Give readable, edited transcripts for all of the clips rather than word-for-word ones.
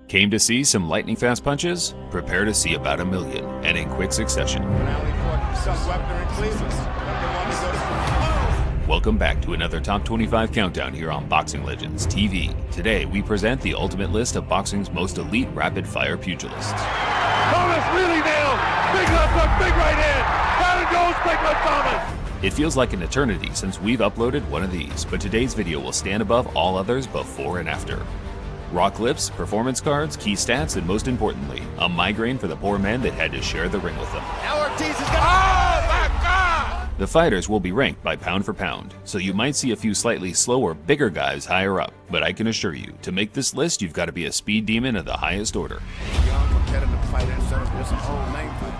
Came to see some lightning-fast punches? Prepare to see about 1 million, and in quick succession. Welcome back to another Top 25 Countdown here on Boxing Legends TV. Today, we present the ultimate list of boxing's most elite rapid-fire pugilists. Thomas really nailed! Big left hook, big right hand! Down it goes, big left Thomas! It feels like an eternity since we've uploaded one of these, but today's video will stand above all others before and after. Raw clips, performance cards, key stats, and most importantly, a migraine for the poor men that had to share the ring with them. Now Ortiz is gonna... Oh my God! The fighters will be ranked by pound for pound, so you might see a few slightly slower, bigger guys higher up, but I can assure you, to make this list, you've got to be a speed demon of the highest order. Young, competitive fighter instead of just an old name fighter.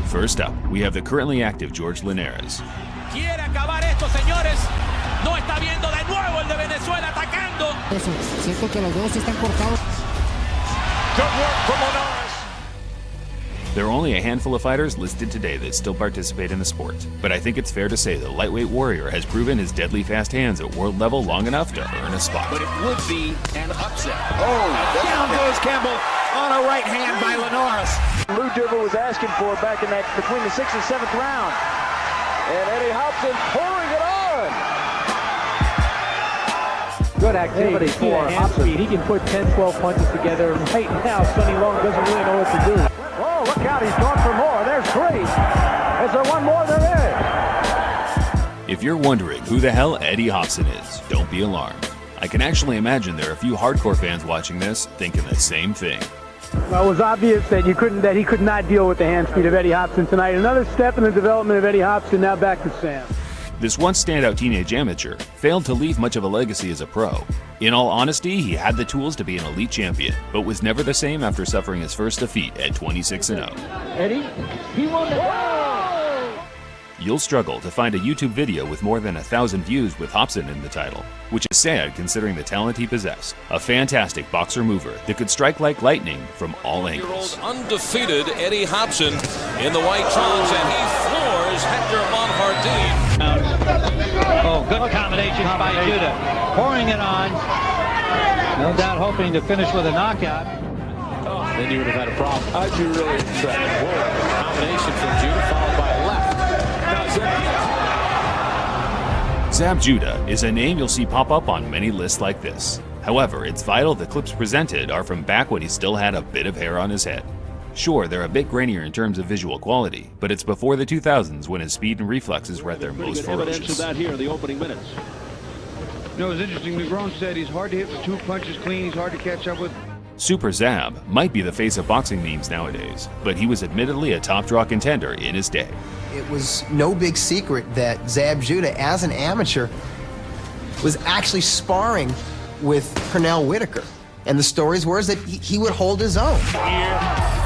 First up, we have the currently active George Linares. Quiere acabar esto, señores. No está viendo de nuevo el de Venezuela atacando. Siento que los dos están cortados. Good work from Linares. There are only a handful of fighters listed today that still participate in the sport, but I think it's fair to say the lightweight warrior has proven his deadly fast hands at world level long enough to earn a spot. But it would be an upset. Oh, down goes Campbell on a right hand by Linares. Lou Duva was asking for back in that between the 6th and 7th round. And Eddie Hobson pouring it on. Good activity for Hobson. He can put 10, 12 punches together. Right now, Sonny Long doesn't really know what to do. Oh, look out, he's going for more. There's 3. Is there one more? There is. If you're wondering who the hell Eddie Hobson is, don't be alarmed. I can actually imagine there are a few hardcore fans watching this thinking the same thing. Well, it was obvious that he could not deal with the hand speed of Eddie Hobson tonight. Another step in the development of Eddie Hobson. Now back to Sam. This once standout teenage amateur failed to leave much of a legacy as a pro. In all honesty, he had the tools to be an elite champion, but was never the same after suffering his first defeat at 26-0. Eddie, he won the... You'll struggle to find a YouTube video with more than 1,000 views with Hobson in the title, which is sad considering the talent he possessed. A fantastic boxer mover that could strike like lightning from all angles. Undefeated Eddie Hobson in the white trunks, and he floors Hector Monjardin. Oh, good combination by Judah. Pouring it on. No doubt hoping to finish with a knockout. Then you would have had a problem. I'd be really upset. Whoa. Combination from Judah followed by a left. Zab Judah is a name you'll see pop up on many lists like this. However, it's vital the clips presented are from back when he still had a bit of hair on his head. Sure, they're a bit grainier in terms of visual quality, but it's before the 2000s when his speed and reflexes were at their most ferocious. Evidence of that here in the opening minutes. You know, it was interesting. McGrone said he's hard to hit with 2 punches clean. He's hard to catch up with. Super Zab might be the face of boxing memes nowadays, but he was admittedly a top draw contender in his day. It was no big secret that Zab Judah, as an amateur, was actually sparring with Pernell Whitaker. And the stories were that he would hold his own. Here,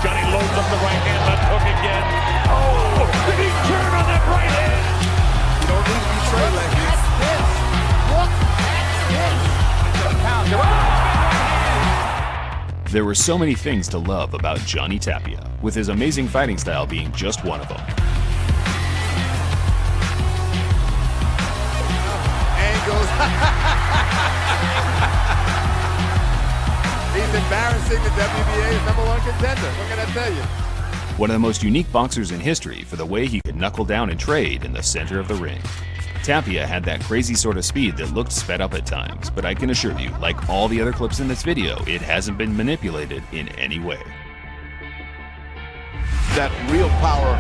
Johnny loads up the right hand, left hook again. Oh, did he turn on that right hand? You don't need to be straight like this. There were so many things to love about Johnny Tapia, with his amazing fighting style being just one of them. Angles. He's embarrassing the WBA's #1 contender. What can I tell you? One of the most unique boxers in history for the way he could knuckle down and trade in the center of the ring. Tapia had that crazy sort of speed that looked sped up at times, but I can assure you, like all the other clips in this video, it hasn't been manipulated in any way. That real power.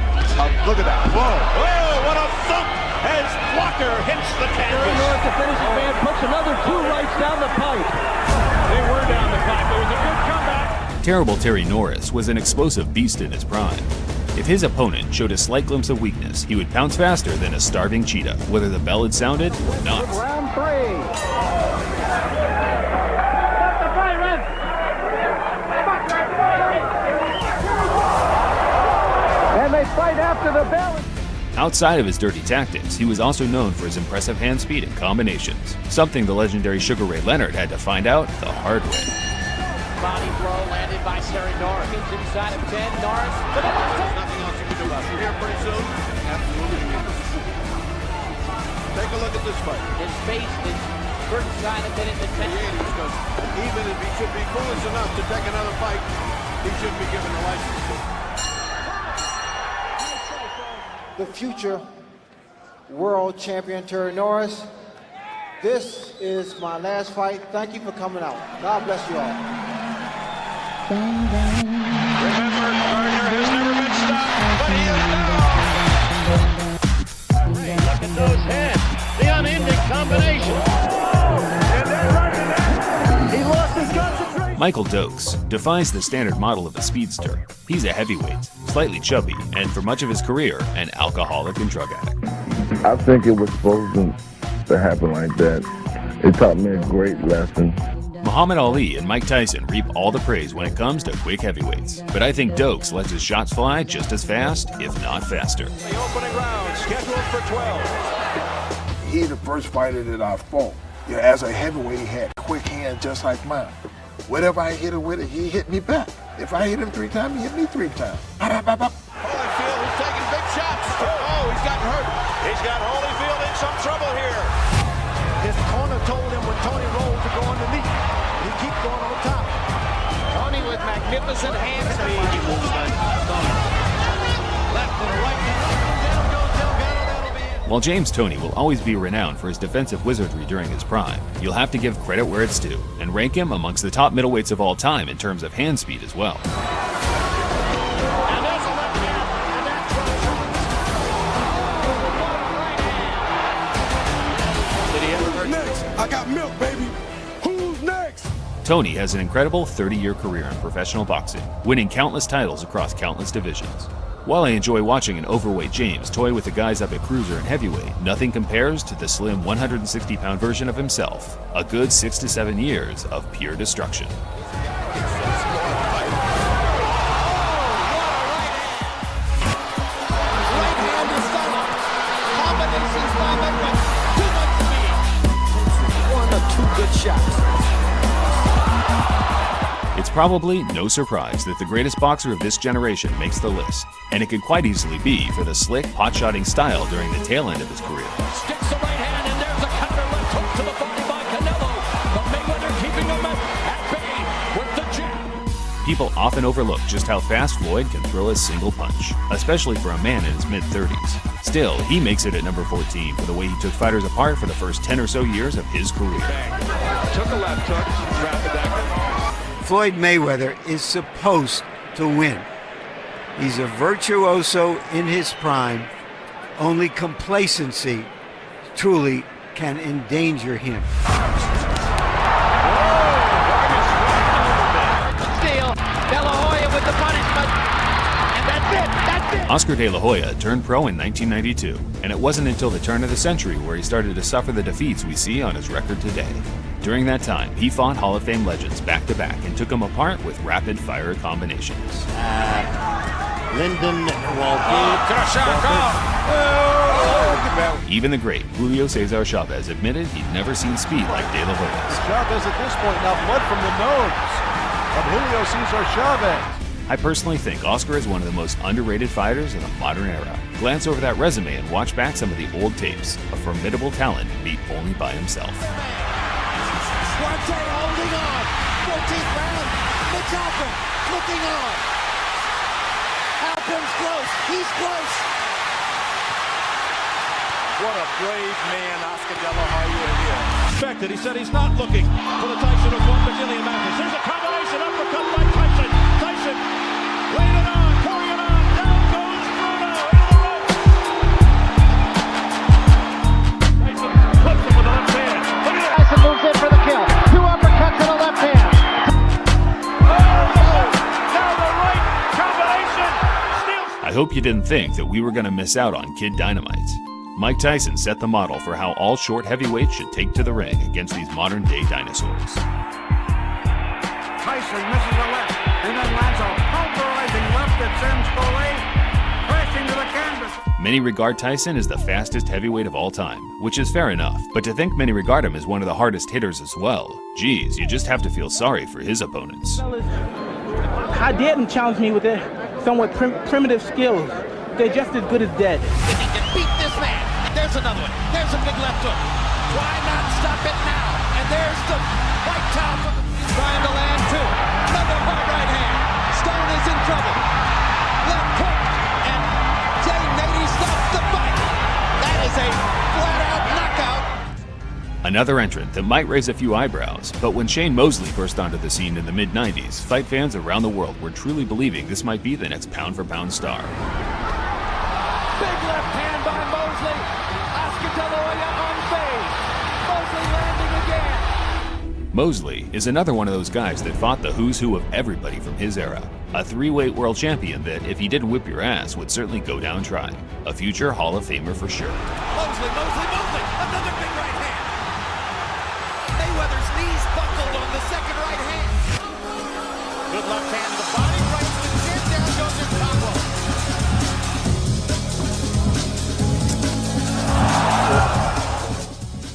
Look at that. Whoa. Whoa, what a thump as Walker hits the canvas. North to finish the man puts another 2 rights down the pipe. They were down the pipe. It was a good comeback. Terrible Terry Norris was an explosive beast in his prime. If his opponent showed a slight glimpse of weakness, he would pounce faster than a starving cheetah, whether the bell had sounded or not. Round 3. And they fight after the bell. Outside of his dirty tactics, he was also known for his impressive hand speed and combinations, something the legendary Sugar Ray Leonard had to find out the hard way. Body blow landed by Terry Norris. Inside of 10. Norris. There's nothing else you can do about it. Here pretty soon. Absolutely. Take a look at this fight. His face is Burton's trying to get into the 80s, because even if he should be foolish enough to take another fight, he shouldn't be given a license to. The future world champion Terry Norris. This is my last fight. Thank you for coming out. God bless you all. Remember, Gardner has never been stopped, but he is now. Hey, look at those heads. The unending combination. And they're running that. He lost his concentration. Michael Dokes defies the standard model of a speedster. He's a heavyweight, slightly chubby, and for much of his career, an alcoholic and drug addict. I think it was supposed to happen like that. It taught me a great lesson. Muhammad Ali and Mike Tyson reap all the praise when it comes to quick heavyweights. But I think Dokes lets his shots fly just as fast, if not faster. The opening round, scheduled for 12. He's the first fighter that I fought. You know, as a heavyweight, he had quick hands just like mine. Whatever I hit him with it, he hit me back. If I hit him 3 times, he hit me 3 times. Holyfield is taking big shots. Oh, he's gotten hurt. He's got Holyfield in some trouble here. His corner told him when Tony rolled to go underneath. He keeps going on top. Tony with magnificent hand speed. Left to the right. Down goes Delgado. That'll be it. While James Toney will always be renowned for his defensive wizardry during his prime, you'll have to give credit where it's due and rank him amongst the top middleweights of all time in terms of hand speed as well. I got milk, baby. Who's next? Toney has an incredible 30-year career in professional boxing, winning countless titles across countless divisions. While I enjoy watching an overweight James toy with the guys up at cruiser and heavyweight, nothing compares to the slim 160-pound version of himself. A good 6 to 7 years of pure destruction. It's probably no surprise that the greatest boxer of this generation makes the list, and it could quite easily be for the slick, pot-shotting style during the tail end of his career. Sticks the right hand, and there's a counter left hook to the body by Canelo. But Mayweather keeping him at bay with the jab. People often overlook just how fast Floyd can throw a single punch, especially for a man in his mid-30s. Still, he makes it at number 14 for the way he took fighters apart for the first 10 or so years of his career. Took a left hook, rapid action. Floyd Mayweather is supposed to win. He's a virtuoso in his prime. Only complacency truly can endanger him. Steele, De La Hoya with the punishment, and that's it. Oscar De La Hoya turned pro in 1992, and it wasn't until the turn of the century where he started to suffer the defeats we see on his record today. During that time, he fought Hall of Fame legends back-to-back and took them apart with rapid-fire combinations. Lyndon Even the great Julio Cesar Chavez admitted he'd never seen speed like De La Hoya's. Chavez at this point now blood from the nose of Julio Cesar Chavez. I personally think Oscar is one of the most underrated fighters in the modern era. Glance over that resume and watch back some of the old tapes. A formidable talent beat only by himself. Duarte holding on. 14th round. Machado looking on. Alpin's close. He's close. What a brave man Oscar De La Hoya is. Expected. He said he's not looking for the Tyson of one Brazilian Mathis. There's a combination uppercut by Tyson. Tyson laid it on, pouring it on. Down goes Bruno into the ropes. Tyson clips him with the left hand. Look at that. Tyson moves in for the kill. 2 uppercuts to the left hand. Now the right combination. I hope you didn't think that we were going to miss out on Kid Dynamite. Mike Tyson set the model for how all short heavyweights should take to the ring against these modern-day dinosaurs. Tyson misses a left, and then lands a pulverizing left that sends Foley crashing to the canvas. Many regard Tyson as the fastest heavyweight of all time, which is fair enough, but to think many regard him as one of the hardest hitters as well, geez, you just have to feel sorry for his opponents. How dare them challenge me with their somewhat primitive skills? They're just as good as dead. If he can beat this man, there's another one. There's a big left hook. Why not stop it now? system. White top trying to land two. Another hard right hand. Stone is in trouble. Left hook. And Jay Nady stops the fight. That is a flat-out knockout. Another entrant that might raise a few eyebrows, but when Shane Mosley burst onto the scene in the mid-90s, fight fans around the world were truly believing this might be the next pound-for-pound star. Big left hand by Mosley. Oscar De La Hoya unfazed. Mosley landing again. Mosley is another one of those guys that fought the who's who of everybody from his era. A three-weight world champion that, if he didn't whip your ass, would certainly go down trying. A future Hall of Famer for sure. Mosley. Another big right hand. Mayweather's knees buckled on the second right hand. Good left hand to the body, right to the chin, down goes his combo.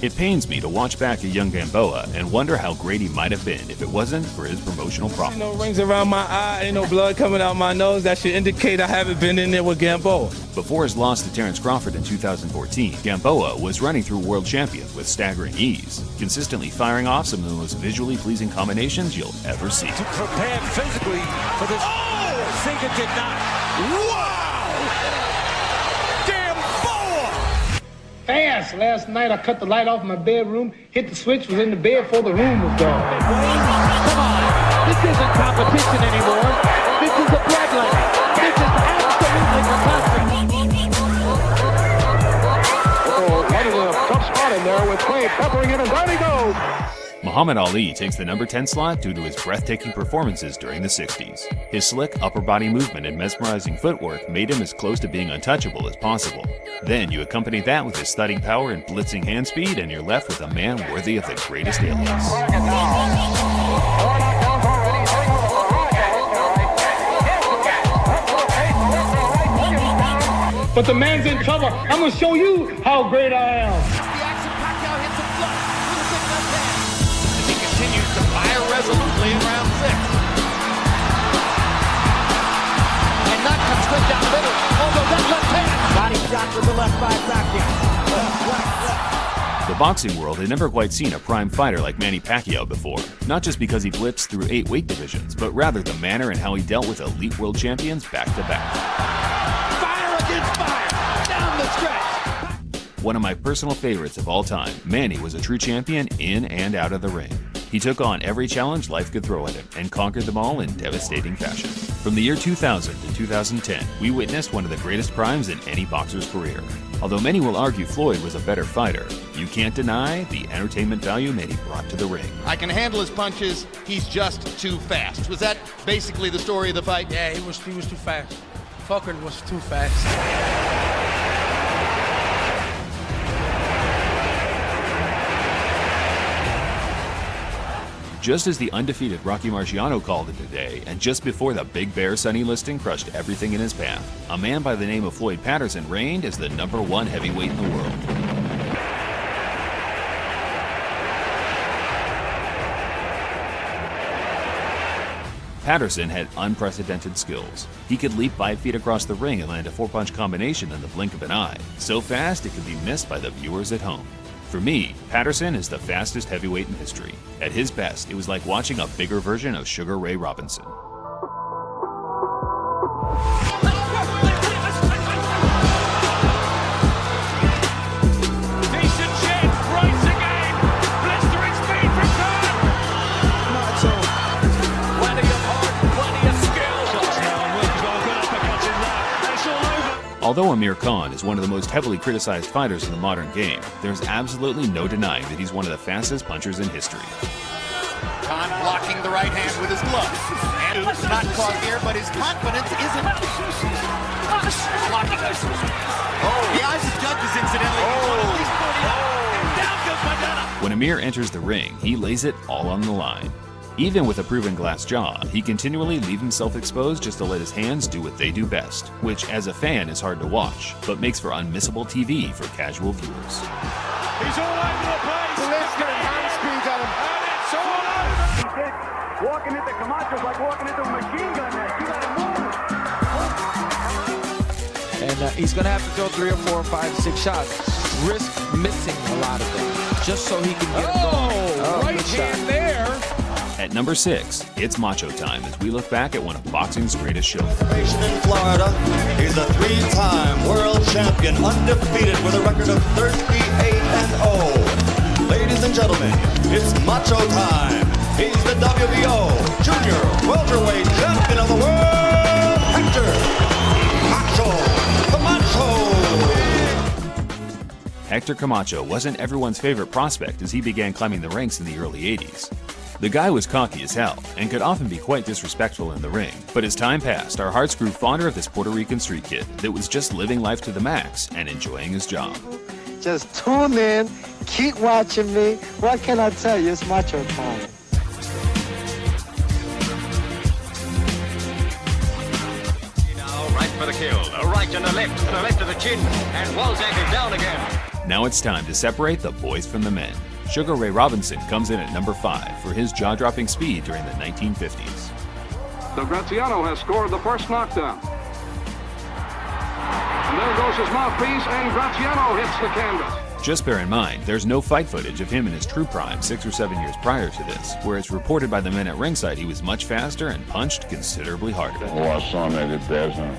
It pains me to watch back a young Gamboa and wonder how great he might have been if it wasn't for his promotional problems. No rings around my eye, ain't no blood coming out my nose. That should indicate I haven't been in there with Gamboa. Before his loss to Terrence Crawford in 2014, Gamboa was running through world champion with staggering ease, consistently firing off some of the most visually pleasing combinations you'll ever see. Prepared physically for this. Oh! Singa did not. Wow! Fast. Last night I cut the light off my bedroom, hit the switch, was in the bed before the room was gone. Come on. This isn't competition anymore. This is a bloodline. This is absolutely fantastic. Oh, that is a tough spot in there with Clay peppering him, and down he goes. Muhammad Ali takes the number 10 slot due to his breathtaking performances during the 60s. His slick upper body movement and mesmerizing footwork made him as close to being untouchable as possible. Then you accompany that with his stunning power and blitzing hand speed, and you're left with a man worthy of the greatest alias. But the man's in trouble. I'm going to show you how great I am. Continues to fire resolutely in round 6. And that comes straight down the middle. Although that left hand. Body shot with the left side back. The boxing world had never quite seen a prime fighter like Manny Pacquiao before, not just because he blitzed through 8 weight divisions, but rather the manner and how he dealt with elite world champions back to back. Fire against fire. Down the stretch. One of my personal favorites of all time, Manny was a true champion in and out of the ring. He took on every challenge life could throw at him and conquered them all in devastating fashion. From the year 2000 to 2010, we witnessed one of the greatest primes in any boxer's career. Although many will argue Floyd was a better fighter, you can't deny the entertainment value Manny brought to the ring. I can handle his punches, he's just too fast. Was that basically the story of the fight? Yeah, he was too fast. Fucker was too fast. Just as the undefeated Rocky Marciano called it a day, and just before the Big Bear Sonny Liston crushed everything in his path, a man by the name of Floyd Patterson reigned as the #1 heavyweight in the world. Patterson had unprecedented skills. He could leap 5 feet across the ring and land a 4-punch combination in the blink of an eye, so fast it could be missed by the viewers at home. For me, Patterson is the fastest heavyweight in history. At his best, it was like watching a bigger version of Sugar Ray Robinson. Decent chance, Price again. Blistering speed from Khan. Nacho. Plenty of heart, plenty of skill. That's all over. Although Amir Khan is one of the most heavily criticized fighters in the modern game, there's absolutely no denying that he's one of the fastest punchers in history. Khan blocking the right hand with his glove. And it's not caught here, but his confidence isn't. Blocking. The eyes of judges, incidentally. And down goes Maidana. When Amir enters the ring, he lays it all on the line. Even with a proven glass jaw, he continually leaves himself exposed just to let his hands do what they do best, which as a fan is hard to watch, but makes for unmissable TV for casual viewers. He's all over the place. Liston and hand speed on him. And it's all over. Walking into Camacho's like walking into a machine gun net. You gotta move. And he's going to have to throw 3 or 4 or 5 or 6 shots. risk missing a lot of them just so he can get it going. Right hand there. At number 6, it's Macho time as we look back at one of boxing's greatest shows. In Florida, he's a 3-time world champion, undefeated with a record of 38-0. Ladies and gentlemen, it's Macho time. He's the WBO Junior Welterweight Champion of the world, Hector Macho Camacho. Hector Camacho wasn't everyone's favorite prospect as he began climbing the ranks in the early 80s. The guy was cocky as hell and could often be quite disrespectful in the ring, but as time passed, our hearts grew fonder of this Puerto Rican street kid that was just living life to the max and enjoying his job. Just tune in, keep watching me. What can I tell you? It's Macho time. Right for the kill, a right and a left to the chin, and Walzak is down again. Now it's time to separate the boys from the men. Sugar Ray Robinson comes in at number 5 for his jaw-dropping speed during the 1950s. So Graziano has scored the first knockdown. And there goes his mouthpiece, and Graziano hits the canvas. Just bear in mind, there's no fight footage of him in his true prime 6 or 7 years prior to this, where it's reported by the men at ringside he was much faster and punched considerably harder. Oh, I saw him at the desert.